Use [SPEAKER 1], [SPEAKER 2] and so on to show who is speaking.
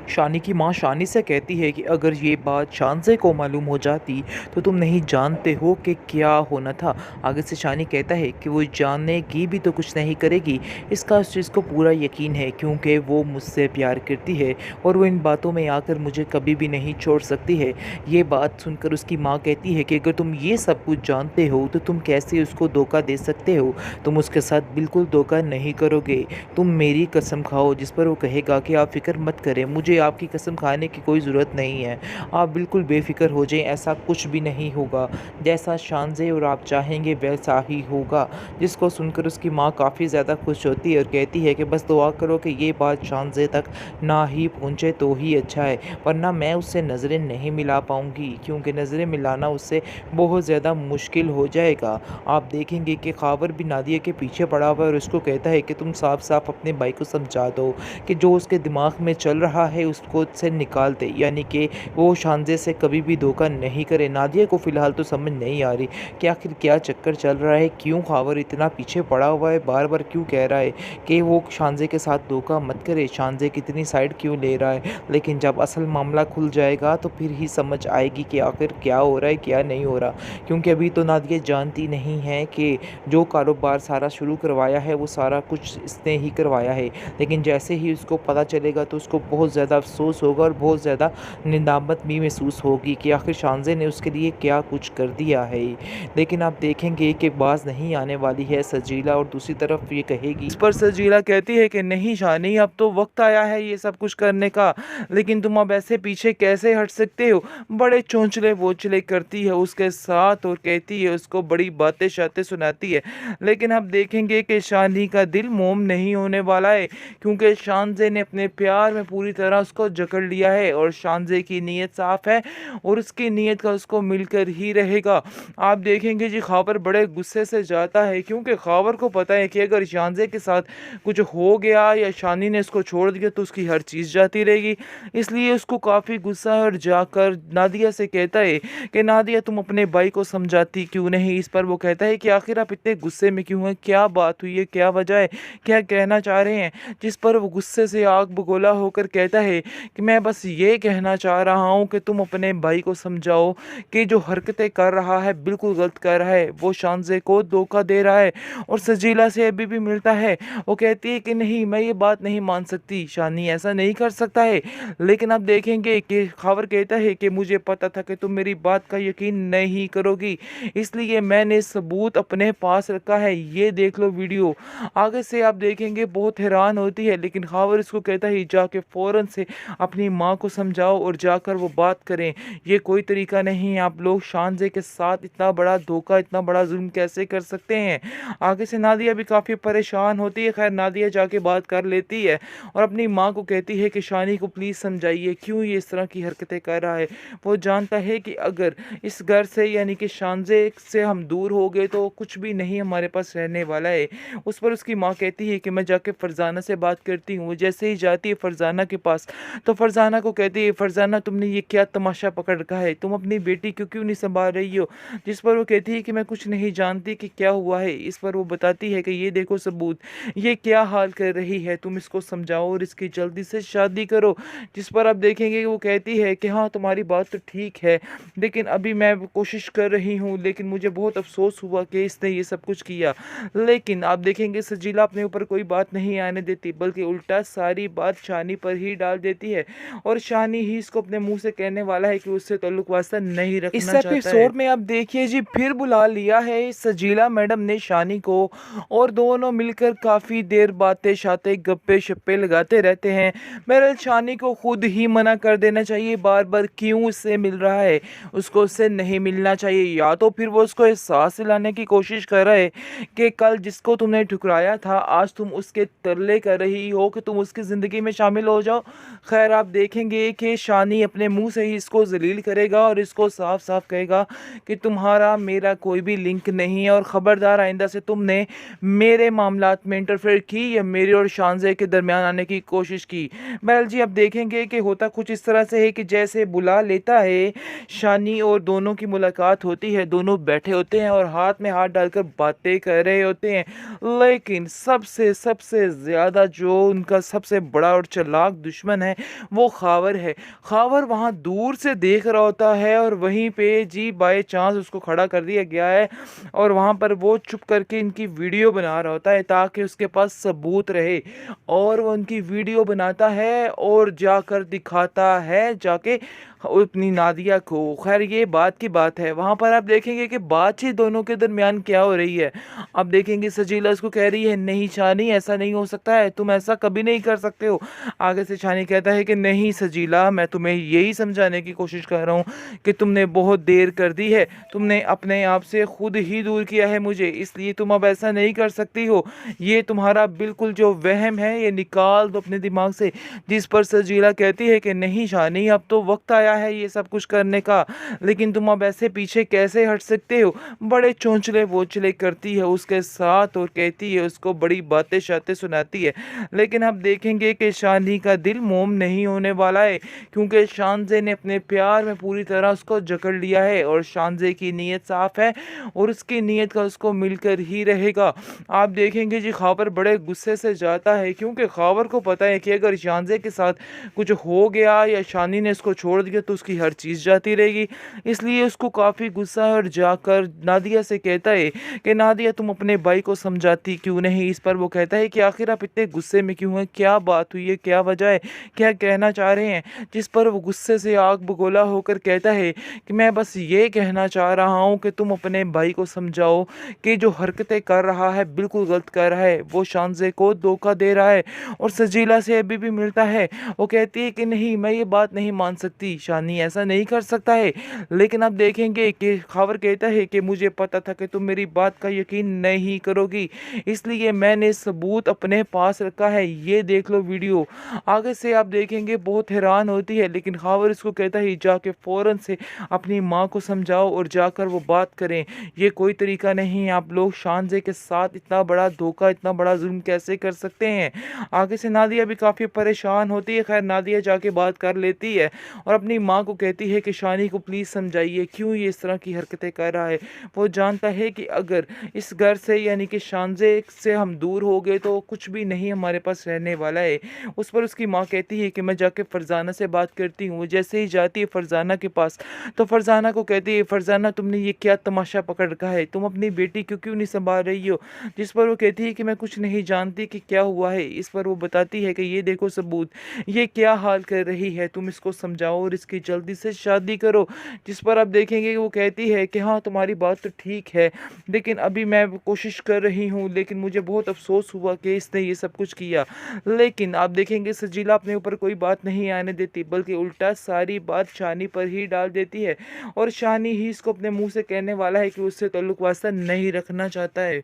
[SPEAKER 1] शानी की माँ शानी से कहती है कि अगर ये बात शानज़े को मालूम हो जाती तो तुम नहीं जानते हो कि क्या होना था। आगे से शानी कहता है कि वो जानेगी भी तो कुछ नहीं करेगी। इसका उस चीज़ को पूरा यकीन है क्योंकि वो मुझसे प्यार करती है और वो इन बातों में आकर मुझे कभी भी नहीं छोड़ सकती है। ये बात सुनकर उसकी माँ कहती है कि अगर तुम ये सब कुछ जानते हो तो तुम कैसे उसको धोखा दे सकते हो। तुम उसके साथ बिल्कुल धोखा नहीं करोगे। तुम मेरी कसम खाओ। जिस पर वो कहेगा कि आप फ़िक्र मत करें, मुझे आपकी कसम खाने की कोई ज़रूरत नहीं है। आप बिल्कुल बेफ़िक्र हो जाएँ, ऐसा कुछ भी नहीं होगा। जैसा शानज़े और आप चाहेंगे वैसा ही होगा। जिसको सुनकर उसकी माँ काफ़ी ज़्यादा खुश होती है और कहती है कि बस दुआ करो कि ये बात शानज़े तक ना ही पहुँचे तो ही अच्छा है, वरना मैं उससे नज़रें नहीं मिला पाऊँगी क्योंकि नज़रें मिलाना उससे बहुत ज़्यादा मुश्किल हो जाएगा। आप देखेंगे कि ख़ावर भी नादिया के पीछे पड़ा हुआ है और उसको कहता है कि तुम साफ-साफ अपने भाई को समझा दो कि जो उसके दिमाग में चल रहा है उसको उससे निकाल दे, यानी कि वो शानज़े से कभी भी धोखा नहीं करे। नादिया को फ़िलहाल तो समझ नहीं आ रही कि आखिर क्या चक्कर चल रहा है, क्यों ख़ावर इतना पीछे पड़ा हुआ है, बार-बार क्यों कह रहा है कि वो शानज़े के साथ धोखा मत करे, शानज़े की इतनी साइड क्यों ले रहा है। लेकिन जब असल मामला खुल जाएगा तो फिर ही समझ आएगी कि आखिर क्या हो रहा है, क्या नहीं हो रहा। क्योंकि अभी तो नादिया जानती नहीं है कि जो कारोबार सारा शुरू करवाया है वो सारा कुछ इसने ही करवाया है। लेकिन जैसे ही उसको पता चलेगा तो उसको बहुत ज़्यादा अफ़सोस होगा और बहुत ज़्यादा निदामत भी महसूस होगी कि आखिर शानज़े ने उसके लिए क्या कुछ कर दिया है। लेकिन आप देखेंगे कि बाज़ नहीं आने वाली है सजीला और दूसरी तरफ ये कहेगी, इस पर सजीला कहती है कि नहीं शानी, अब तो वक्त आया है ये सब कुछ करने का, लेकिन तुम अब ऐसे पीछे कैसे हट सकते हो। बड़े चोंचले वोंचले करती है उसके साथ और कहती है, उसको बड़ी बातें शातें सुनाती है। लेकिन अब देखेंगे कि शानी का दिल मोम नहीं होने वाला है क्योंकि शानज़े ने अपने प्यार में पूरी तरह उसको जकड़ लिया है और शानज़े की नीयत साफ़ है और उसकी नीयत का उसको मिलकर ही रहेगा। आप देखेंगे जी ख़ावर बड़े गुस्से से जाता है क्योंकि ख़ावर को पता है कि अगर शानज़े के साथ कुछ हो गया या शानी ने इसको छोड़ दिया तो उसकी हर चीज़ जाती रहेगी। इसलिए उसको काफ़ी गुस्सा है और जाकर नादिया से कहता है कि नादिया तुम अपने भाई को समझाती क्यों नहीं। इस पर वो कहता है कि आखिर आप इतने गुस्से में क्यों हैं, क्या बात हुई है, क्या वजह है, क्या कहना चाह रहे हैं। जिस पर वो गुस्से से आग बगोला होकर कहता है कि मैं बस ये कहना चाह रहा हूँ कि तुम अपने भाई को समझाओ कि जो हरकतें कर रहा है बिल्कुल गलत कर रहा है, वो शानज़े को धोखा दे रहा है। और सजीला से अभी भी मिलता है, वो कहती है कि नहीं मैं ये बात नहीं मान सकती, शानी ऐसा नहीं कर सकता है। लेकिन आप देखेंगे कि ख़ावर कहता है कि मुझे पता था कि तुम मेरी बात का यकीन नहीं करोगी, इसलिए मैंने सबूत अपने पास रखा है, ये देख लो वीडियो। आगे से आप देखेंगे बहुत हैरान होती है, लेकिन ख़ावर इसको कहता है जाके फ़ौरन से अपनी माँ को समझाओ और जाकर वो बात करें। ये कोई तरीका नहीं है, आप लोग शानज़े के साथ इतना बड़ा धोखा, इतना बड़ा जुल्म कैसे कर सकते हैं। आगे से नादिया भी काफ़ी परेशान होती है। खैर नादिया जाके बात कर लेती है और अपनी माँ को कहती है कि शानी को प्लीज़ समझाइए क्यों ये इस तरह की हरकतें कर रहा है। वो जानता है कि अगर इस घर से यानी कि शानज़े से हम दूर हो गए तो कुछ भी नहीं हमारे पास रहने वाला है। उस पर उसकी माँ कहती है कि मैं जाके फ़रज़ाना से बात करती हूँ। वो जैसे ही जाती है फ़रज़ाना के पास तो फ़रज़ाना को कहती है, फ़रज़ाना तुमने ये क्या तमाशा पकड़ रखा है, तुम अपनी बेटी को क्यों नहीं संभाल रही हो। जिस पर वो कहती है कि मैं कुछ नहीं जानती कि क्या हुआ है। इस पर वो बताती है कि ये देखो सबूत, ये क्या हाल कर रही है, तुम इसको समझाओ और इसकी जल्दी से शादी करो। जिस पर आप देखेंगे कि वो कहती है कि हाँ तुम्हारी बात तो ठीक है, लेकिन अभी मैं कोशिश कर रही हूँ, लेकिन मुझे बहुत अफ़सोस हुआ कि इसने ये सब कुछ किया। लेकिन आप देखेंगे सजीला अपने ऊपर कोई बात नहीं आने देती, बल्कि उल्टा सारी बात शानी पर ही डाल देती है और शानी ही इसको अपने मुँह से कहने वाला है कि उससे ताल्लुक वास्ता नहीं
[SPEAKER 2] इस
[SPEAKER 1] रखना चाहता है।
[SPEAKER 2] एपिसोड में आप देखिए जी फिर बुला लिया है सजीला मैडम ने शानी को और दोनों मिलकर काफ़ी देर बातें शातें गप्पे शप्पे लगाते रहते हैं। बहरहाल शानी को खुद ही मना कर देना चाहिए, बार बार क्यों उससे मिल रहा है, उसको उससे नहीं मिलना चाहिए। या तो फिर वो उसको एहसास दिलाने की कोशिश कर रहे कि कल जिसको तुमने ठुकराया था आज तुम उसके तरले कर रही हो कि तुम उसकी ज़िंदगी में शामिल हो जाओ। खैर आप देखेंगे कि शानी अपने मुंह से ही इसको जलील करेगा और इसको साफ साफ कहेगा कि तुम्हारा मेरा कोई भी लिंक नहीं है और ख़बरदार आइंदा से तुमने मेरे मामलात में इंटरफेयर की या मेरे और शानज़े के दरमियान आने की कोशिश की। बहरहाल जी अब देखेंगे कि होता कुछ इस तरह से है कि जैसे बुला लेता है शानी और दोनों की मुलाकात होती है, दोनों बैठे होते हैं और हाथ में हाथ डालकर बातें कर रहे होते हैं। लेकिन सबसे सबसे ज़्यादा जो उनका सबसे बड़ा और चालाक दुश्मन दुश्मन है वो खावर है। खावर वहाँ दूर से देख रहा होता है और वहीं पे जी बाय चांस उसको खड़ा कर दिया गया है और वहाँ पर वो चुप करके इनकी वीडियो बना रहा होता है ताकि उसके पास सबूत रहे और वो उनकी वीडियो बनाता है और जाकर दिखाता है जाके अपनी नादिया को। खैर ये बात की बात है। वहाँ पर आप देखेंगे कि बातचीत दोनों के दरमियान क्या हो रही है। आप देखेंगे सजीला उसको कह रही है नहीं शानी ऐसा नहीं हो सकता है, तुम ऐसा कभी नहीं कर सकते हो। आगे से शानी कहता है कि नहीं सजीला, मैं तुम्हें यही समझाने की कोशिश कर रहा हूँ कि तुमने बहुत देर कर दी है, तुमने अपने आप से खुद ही दूर किया है मुझे, इसलिए तुम अब ऐसा नहीं कर सकती हो। ये तुम्हारा बिल्कुल जो वहम है ये निकाल दो अपने दिमाग से। जिस पर सजीला कहती है कि नहीं शानी अब तो वक्त आया है ये सब कुछ करने का, लेकिन तुम अब ऐसे पीछे कैसे हट सकते हो। बड़े चोंचले वोचले करती है उसके साथ और कहती है उसको बड़ी बातें शातें सुनाती है। लेकिन अब देखेंगे कि शानी का दिल मोम नहीं होने वाला है क्योंकि शानजे ने अपने प्यार में पूरी तरह उसको जकड़ लिया है और शानजे की नीयत साफ है और उसकी नीयत का उसको मिलकर ही रहेगा। आप देखेंगे जी खावर बड़े गुस्से से जाता है क्योंकि खावर को पता है कि अगर शानजे के साथ कुछ हो गया या शानी ने इसको छोड़ दिया तो उसकी हर चीज़ जाती रहेगी, इसलिए उसको काफ़ी गुस्सा है और जाकर नादिया से कहता है कि नादिया तुम अपने भाई को समझाती क्यों नहीं। इस पर वो कहता है कि आखिर आप इतने गुस्से में क्यों हैं, क्या बात हुई है, क्या वजह है, क्या कहना चाह रहे हैं। जिस पर वो गुस्से से आग बगोला होकर कहता है कि मैं बस ये कहना चाह रहा हूँ कि तुम अपने भाई को समझाओ कि जो हरकतें कर रहा है बिल्कुल गलत कर रहा है, वो शानजे को धोखा दे रहा है। और सजीला से अभी भी मिलता है, वो कहती है कि नहीं मैं ये बात नहीं मान सकती, शानी ऐसा नहीं कर सकता है। लेकिन आप देखेंगे कि खावर कहता है कि मुझे पता था कि तुम मेरी बात का यकीन नहीं करोगी, इसलिए मैंने सबूत अपने पास रखा है, ये देख लो वीडियो। आगे से आप देखेंगे बहुत हैरान होती है, लेकिन खावर इसको कहता है जाके फ़ौरन से अपनी माँ को समझाओ और जाकर वो बात करें। ये कोई तरीका नहीं है, आप लोग शानजे के साथ इतना बड़ा धोखा इतना बड़ा जुल्म कैसे कर सकते हैं। आगे से नादिया भी काफ़ी परेशान होती है। खैर नादिया जाके बात कर लेती है और अपनी माँ को कहती है कि शानी को प्लीज़ समझाइए क्यों ये इस तरह की हरकतें कर रहा है। वो जानता है कि अगर इस घर से यानी कि शानजे से हम दूर हो गए तो कुछ भी नहीं हमारे पास रहने वाला है। उस पर उसकी माँ कहती है कि मैं जाके फरजाना से बात करती हूँ। वो जैसे ही जाती है फरजाना के पास तो फरजाना को कहती है फरजाना तुमने ये क्या तमाशा पकड़ रखा है, तुम अपनी बेटी क्यों क्यों नहीं संभाल रही हो। जिस पर वो कहती है कि मैं कुछ नहीं जानती कि क्या हुआ है। इस पर वो बताती है कि ये देखो सबूत, ये क्या हाल कर रही है, तुम इसको समझाओ और इसकी जल्दी से शादी करो। जिस पर आप देखेंगे कि वो कहती है कि हाँ तुम्हारी बात तो ठीक है, लेकिन अभी मैं कोशिश कर रही हूँ, लेकिन मुझे बहुत अफसोस हुआ कि इसने ये सब कुछ किया। लेकिन आप देखेंगे सजीला अपने ऊपर कोई बात नहीं आने देती, बल्कि उल्टा सारी बात शानी पर ही डाल देती है और शानी ही इसको अपने मुंह से कहने वाला है कि उससे ताल्लुक वास्ता नहीं रखना चाहता है।